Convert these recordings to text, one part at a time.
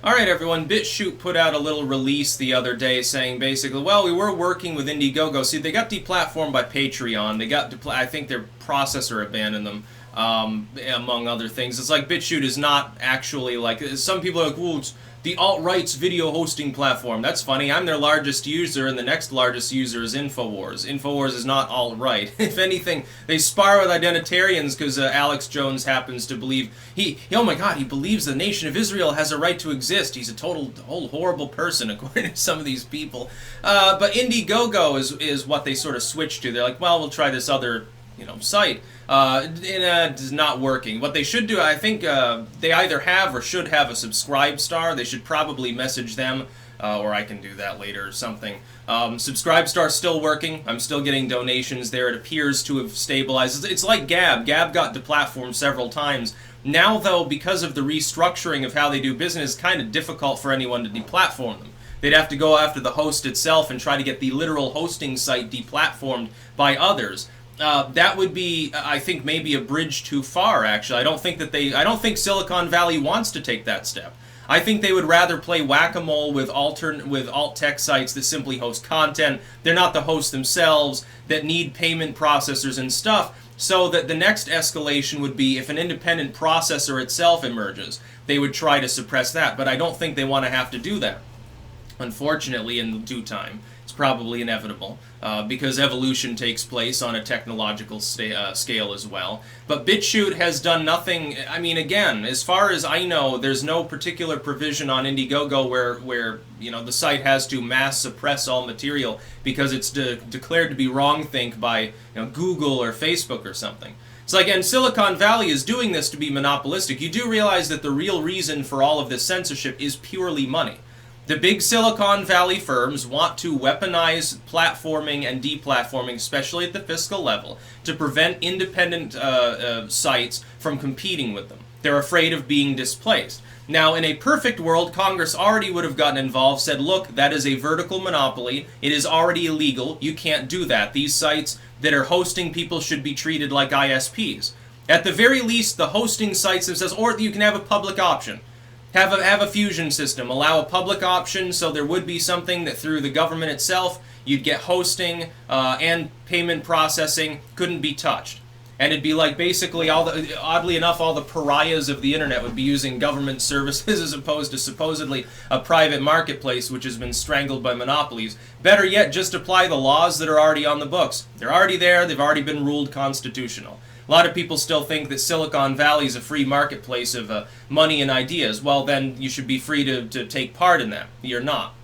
Alright everyone, Bitchute put out a little release the other day saying basically, well, we were working with Indiegogo. See, they got deplatformed by Patreon. They got, I think their processor abandoned them, among other things. It's like Bitchute is not actually like, some people are like, well, it's the alt-right's video hosting platform. That's funny. I'm their largest user, and the next largest user is Infowars. Infowars is not alt-right. If anything, they spar with identitarians because Alex Jones happens to believe oh my God, he believes the nation of Israel has a right to exist. He's a total horrible person, according to some of these people. But Indiegogo is what they sort of switched to. They're like, well, we'll try this other site. It is not working. What they should do, I think, they either have or should have a subscribe star. They should probably message them, or I can do that later or something. Subscribe star still working. I'm still getting donations there. It appears to have stabilized. It's like Gab. Gab got deplatformed several times. Now, though, because of the restructuring of how they do business, it's kind of difficult for anyone to deplatform them. They'd have to go after the host itself and try to get the literal hosting site deplatformed by others. That would be, I think, maybe a bridge too far, actually. I don't think Silicon Valley wants to take that step. I think they would rather play whack-a-mole with alt-tech sites that simply host content. They're not the hosts themselves, that need payment processors and stuff, so that the next escalation would be if an independent processor itself emerges. They would try to suppress that, but I don't think they want to have to do that. Unfortunately, in due time. It's probably inevitable, because evolution takes place on a technological scale as well. But Bitchute has done nothing. I mean, again, as far as I know, there's no particular provision on Indiegogo where the site has to mass suppress all material because it's declared to be wrongthink by Google or Facebook or something. It's like, and Silicon Valley is doing this to be monopolistic. You do realize that the real reason for all of this censorship is purely money. The big Silicon Valley firms want to weaponize platforming and deplatforming, especially at the fiscal level, to prevent independent sites from competing with them. They're afraid of being displaced. Now, in a perfect world, Congress already would have gotten involved, said, look, that is a vertical monopoly. It is already illegal. You can't do that. These sites that are hosting people should be treated like ISPs. At the very least, the hosting sites themselves, or you can have a public option. Have a fusion system. Allow a public option so there would be something that through the government itself you'd get hosting and payment processing couldn't be touched. And it'd be like basically oddly enough, all the pariahs of the internet would be using government services as opposed to supposedly a private marketplace which has been strangled by monopolies. Better yet, just apply the laws that are already on the books. They're already there. They've already been ruled constitutional. A lot of people still think that Silicon Valley is a free marketplace of money and ideas. Well, then you should be free to take part in that. You're not.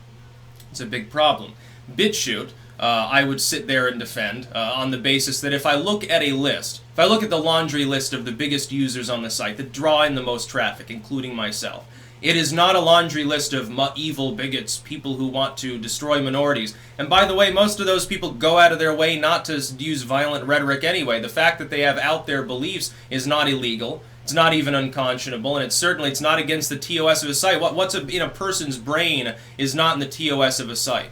It's a big problem. Bitchute, I would sit there and defend on the basis that if I look at a list, if I look at the laundry list of the biggest users on the site that draw in the most traffic, including myself, it is not a laundry list of evil bigots, people who want to destroy minorities. And by the way, most of those people go out of their way not to use violent rhetoric anyway. The fact that they have out there beliefs is not illegal. It's not even unconscionable, and it's not against the TOS of a site. What's in a person's brain is not in the TOS of a site.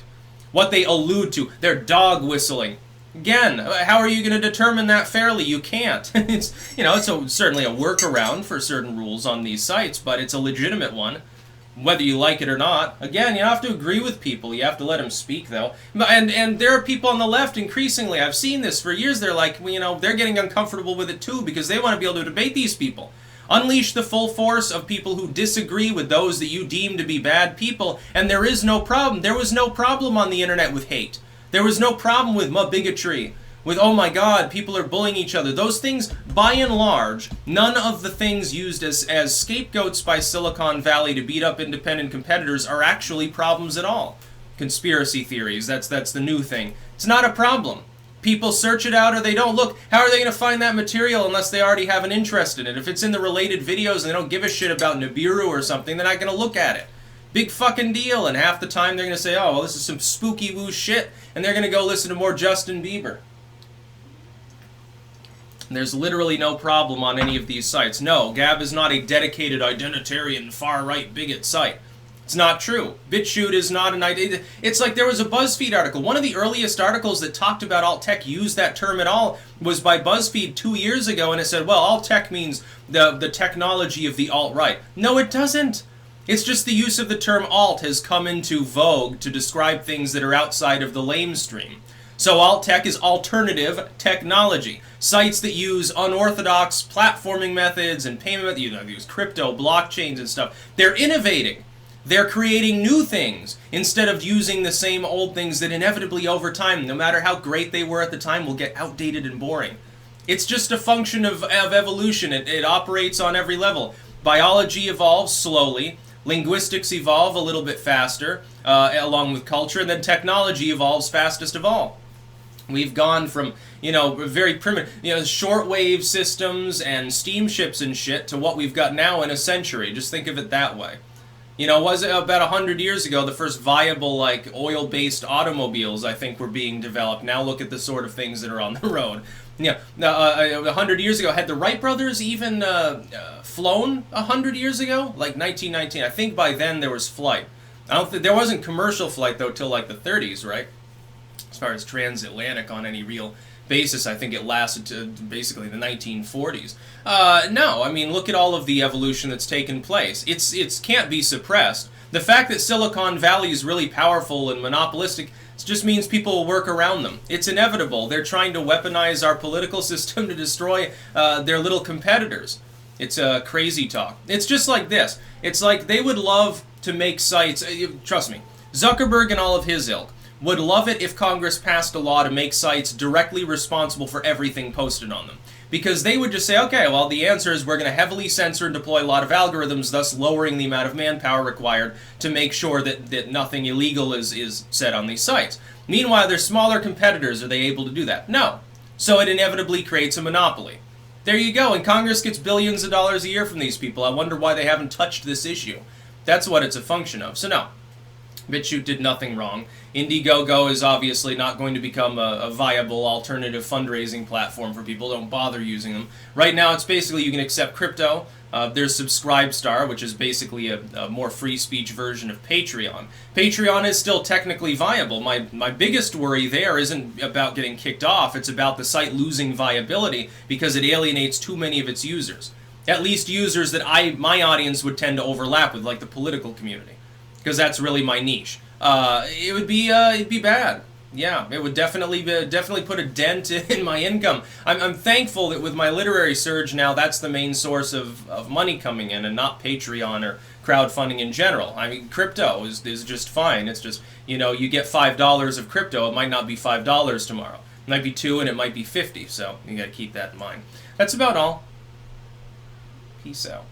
What they allude to, they're dog whistling. Again, how are you going to determine that fairly? You can't. It's certainly a workaround for certain rules on these sites, but it's a legitimate one, whether you like it or not. Again, you don't have to agree with people. You have to let them speak, though. And there are people on the left, increasingly, I've seen this for years, they're like, they're getting uncomfortable with it, too, because they want to be able to debate these people. Unleash the full force of people who disagree with those that you deem to be bad people, and there is no problem. There was no problem on the internet with hate. There was no problem with bigotry, with, oh my God, people are bullying each other. Those things, by and large, none of the things used as scapegoats by Silicon Valley to beat up independent competitors are actually problems at all. Conspiracy theories, that's the new thing. It's not a problem. People search it out or they don't. Look, how are they going to find that material unless they already have an interest in it? If it's in the related videos and they don't give a shit about Nibiru or something, they're not going to look at it. Big fucking deal, and half the time they're going to say, oh, well, this is some spooky woo shit, and they're going to go listen to more Justin Bieber. There's literally no problem on any of these sites. No, Gab is not a dedicated identitarian far-right bigot site. It's not true. Bitchute is not an idea. It's like there was a BuzzFeed article. One of the earliest articles that talked about alt-tech used that term at all was by BuzzFeed 2 years ago, and it said, well, alt-tech means the technology of the alt-right. No, it doesn't. It's just the use of the term alt has come into vogue to describe things that are outside of the lamestream. So alt tech is alternative technology. Sites that use unorthodox platforming methods and payment methods, use crypto, blockchains and stuff. They're innovating. They're creating new things instead of using the same old things that inevitably over time, no matter how great they were at the time, will get outdated and boring. It's just a function of evolution. It operates on every level. Biology evolves slowly. Linguistics evolve a little bit faster, along with culture, and then technology evolves fastest of all. We've gone from, very primitive, shortwave systems and steamships and shit to what we've got now in a century. Just think of it that way. Was it about 100 years ago, the first viable, oil-based automobiles, I think, were being developed. Now look at the sort of things that are on the road. 100 years ago, had the Wright brothers even flown 100 years ago? Like 1919. I think by then there was flight. I don't think there wasn't commercial flight, though, till the 30s, right? As far as transatlantic on any real basis, I think it lasted to basically the 1940s. No, I mean, look at all of the evolution that's taken place. It can't be suppressed. The fact that Silicon Valley is really powerful and monopolistic just means people will work around them. It's inevitable. They're trying to weaponize our political system to destroy their little competitors. It's crazy talk. It's just like this. It's like they would love to make sites, trust me, Zuckerberg and all of his ilk would love it if Congress passed a law to make sites directly responsible for everything posted on them. Because they would just say, okay, well, the answer is we're going to heavily censor and deploy a lot of algorithms, thus lowering the amount of manpower required to make sure that nothing illegal is said on these sites. Meanwhile, their smaller competitors, are they able to do that? No. So it inevitably creates a monopoly. There you go, and Congress gets billions of dollars a year from these people. I wonder why they haven't touched this issue. That's what it's a function of. So no. Bitchute did nothing wrong. Indiegogo is obviously not going to become a viable alternative fundraising platform for people. Don't bother using them. Right now, it's basically you can accept crypto. There's Subscribestar, which is basically a more free speech version of Patreon. Patreon is still technically viable. My biggest worry there isn't about getting kicked off. It's about the site losing viability because it alienates too many of its users. At least users that my audience would tend to overlap with, like the political community. Because that's really my niche. It'd be bad. Yeah, it would definitely put a dent in my income. I'm thankful that with my literary surge now, that's the main source of money coming in, and not Patreon or crowdfunding in general. I mean, crypto is just fine. It's just, you get $5 of crypto, it might not be $5 tomorrow. It might be $2 and it might be $50, so you gotta keep that in mind. That's about all. Peace out.